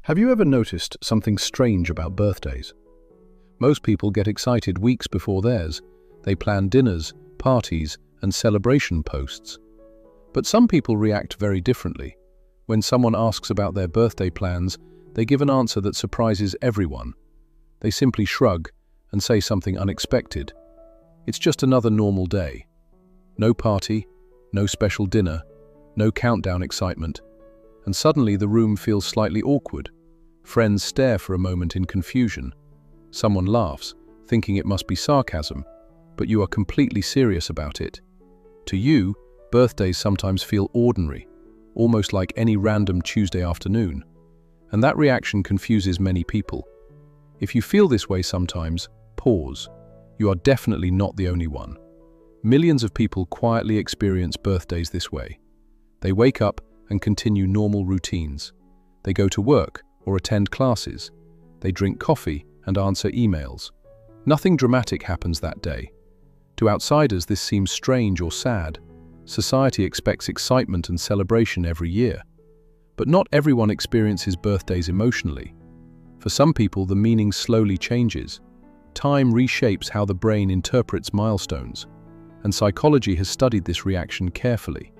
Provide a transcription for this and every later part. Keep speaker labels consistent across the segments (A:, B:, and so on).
A: Have you ever noticed something strange about birthdays? Most people get excited weeks before theirs. They plan dinners, parties, and celebration posts. But some people react very differently. When someone asks about their birthday plans, they give an answer that surprises everyone. They simply shrug and say something unexpected. It's just another normal day. No party, no special dinner, no countdown excitement. And suddenly the room feels slightly awkward. Friends stare for a moment in confusion. Someone laughs, thinking it must be sarcasm, but you are completely serious about it. To you, birthdays sometimes feel ordinary, almost like any random Tuesday afternoon. And that reaction confuses many people. If you feel this way sometimes, pause. You are definitely not the only one. Millions of people quietly experience birthdays this way. They wake up and continue normal routines. They go to work or attend classes. They drink coffee and answer emails. Nothing dramatic happens that day. To outsiders, this seems strange or sad. Society expects excitement and celebration every year. But not everyone experiences birthdays emotionally. For some people, the meaning slowly changes. Time reshapes how the brain interprets milestones, and psychology has studied this reaction carefully.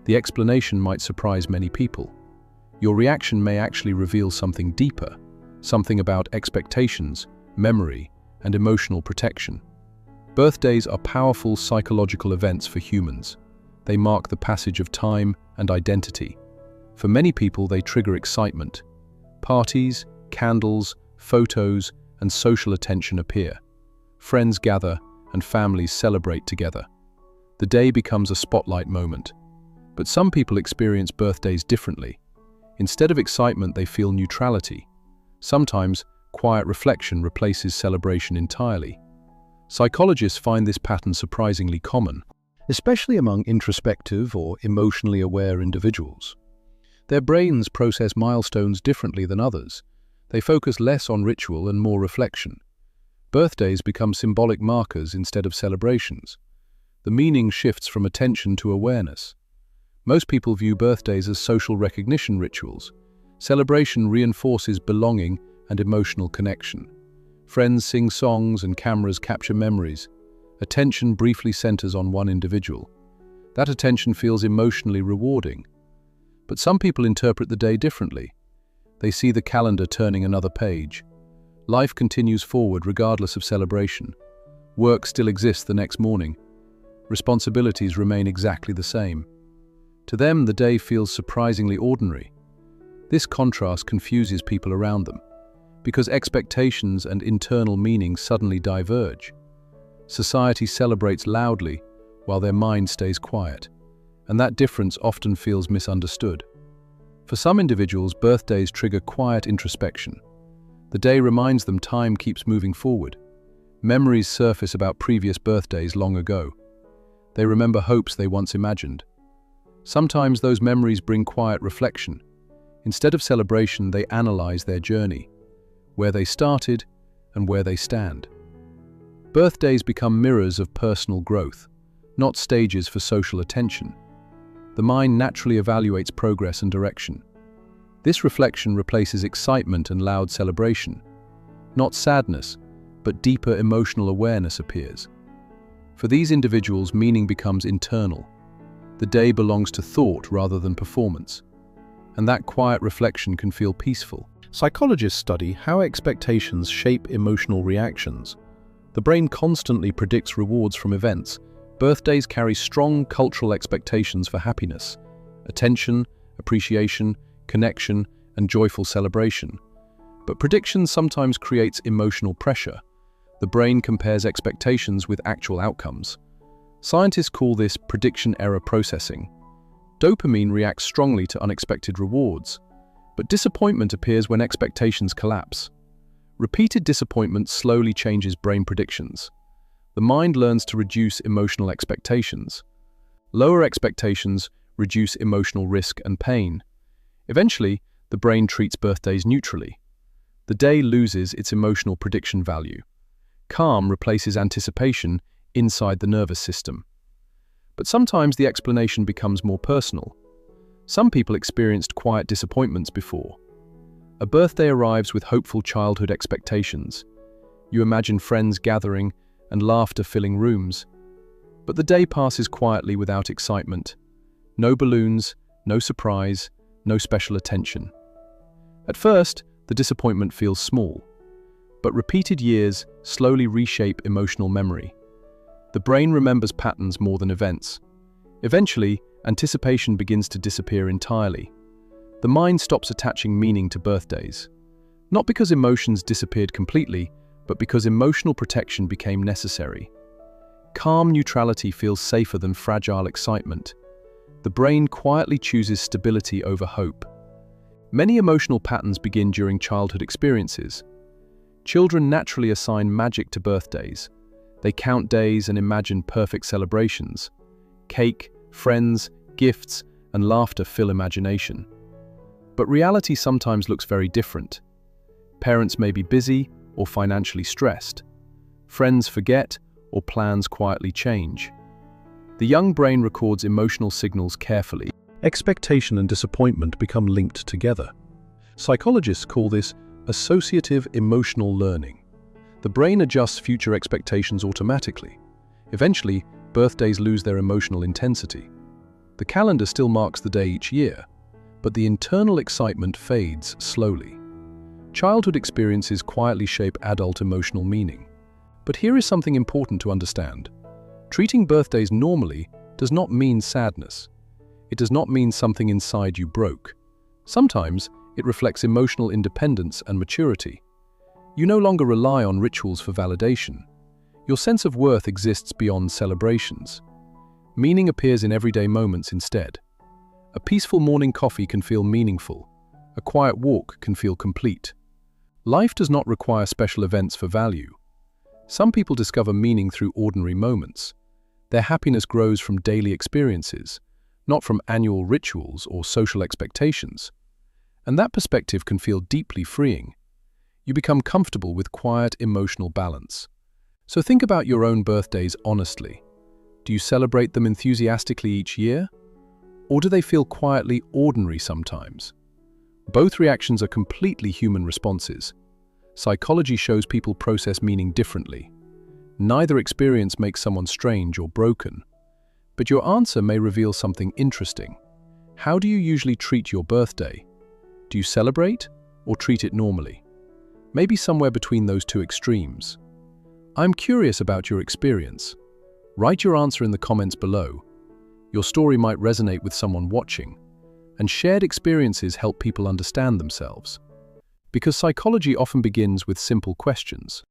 A: The explanation might surprise many people. Your reaction may actually reveal something deeper, something about expectations, memory, and emotional protection. Birthdays are powerful psychological events for humans. They mark the passage of time and identity. For many people, they trigger excitement. Parties, candles, photos, and social attention appear. Friends gather, and families celebrate together. The day becomes a spotlight moment. But some people experience birthdays differently. Instead of excitement, they feel neutrality. Sometimes, quiet reflection replaces celebration entirely. Psychologists find this pattern surprisingly common, especially among introspective or emotionally aware individuals. Their brains process milestones differently than others. They focus less on ritual and more reflection. Birthdays become symbolic markers instead of celebrations. The meaning shifts from attention to awareness. Most people view birthdays as social recognition rituals. Celebration reinforces belonging and emotional connection. Friends sing songs and cameras capture memories. Attention briefly centers on one individual. That attention feels emotionally rewarding. But some people interpret the day differently. They see the calendar turning another page. Life continues forward regardless of celebration. Work still exists the next morning. Responsibilities remain exactly the same. To them, the day feels surprisingly ordinary. This contrast confuses people around them, because expectations and internal meaning suddenly diverge. Society celebrates loudly, while their mind stays quiet, and that difference often feels misunderstood. For some individuals, birthdays trigger quiet introspection. The day reminds them time keeps moving forward. Memories surface about previous birthdays long ago. They remember hopes they once imagined. Sometimes those memories bring quiet reflection. Instead of celebration, they analyze their journey, where they started and where they stand. Birthdays become mirrors of personal growth, not stages for social attention. The mind naturally evaluates progress and direction. This reflection replaces excitement and loud celebration. Not sadness, but deeper emotional awareness appears. For these individuals, meaning becomes internal. The day belongs to thought rather than performance. And that quiet reflection can feel peaceful. Psychologists study how expectations shape emotional reactions. The brain constantly predicts rewards from events. Birthdays carry strong cultural expectations for happiness, attention, appreciation, connection, and joyful celebration. But prediction sometimes creates emotional pressure. The brain compares expectations with actual outcomes. Scientists call this prediction error processing. Dopamine reacts strongly to unexpected rewards, but disappointment appears when expectations collapse. Repeated disappointment slowly changes brain predictions. The mind learns to reduce emotional expectations. Lower expectations reduce emotional risk and pain. Eventually, the brain treats birthdays neutrally. The day loses its emotional prediction value. Calm replaces anticipation inside the nervous system. But sometimes the explanation becomes more personal. Some people experienced quiet disappointments before. A birthday arrives with hopeful childhood expectations. You imagine friends gathering and laughter filling rooms. But the day passes quietly without excitement. No balloons, no surprise, no special attention. At first, the disappointment feels small, but repeated years slowly reshape emotional memory. The brain remembers patterns more than events. Eventually, anticipation begins to disappear entirely. The mind stops attaching meaning to birthdays. Not because emotions disappeared completely, but because emotional protection became necessary. Calm neutrality feels safer than fragile excitement. The brain quietly chooses stability over hope. Many emotional patterns begin during childhood experiences. Children naturally assign magic to birthdays. They count days and imagine perfect celebrations. Cake, friends, gifts, and laughter fill imagination. But reality sometimes looks very different. Parents may be busy or financially stressed. Friends forget or plans quietly change. The young brain records emotional signals carefully. Expectation and disappointment become linked together. Psychologists call this associative emotional learning. The brain adjusts future expectations automatically. Eventually, birthdays lose their emotional intensity. The calendar still marks the day each year, but the internal excitement fades slowly. Childhood experiences quietly shape adult emotional meaning. But here is something important to understand. Treating birthdays normally does not mean sadness. It does not mean something inside you broke. Sometimes it reflects emotional independence and maturity. You no longer rely on rituals for validation. Your sense of worth exists beyond celebrations. Meaning appears in everyday moments instead. A peaceful morning coffee can feel meaningful. A quiet walk can feel complete. Life does not require special events for value. Some people discover meaning through ordinary moments. Their happiness grows from daily experiences, not from annual rituals or social expectations. And that perspective can feel deeply freeing. You become comfortable with quiet emotional balance. So think about your own birthdays honestly. Do you celebrate them enthusiastically each year? Or do they feel quietly ordinary sometimes? Both reactions are completely human responses. Psychology shows people process meaning differently. Neither experience makes someone strange or broken. But your answer may reveal something interesting. How do you usually treat your birthday? Do you celebrate or treat it normally? Maybe somewhere between those two extremes. I'm curious about your experience. Write your answer in the comments below. Your story might resonate with someone watching, and shared experiences help people understand themselves. Because psychology often begins with simple questions.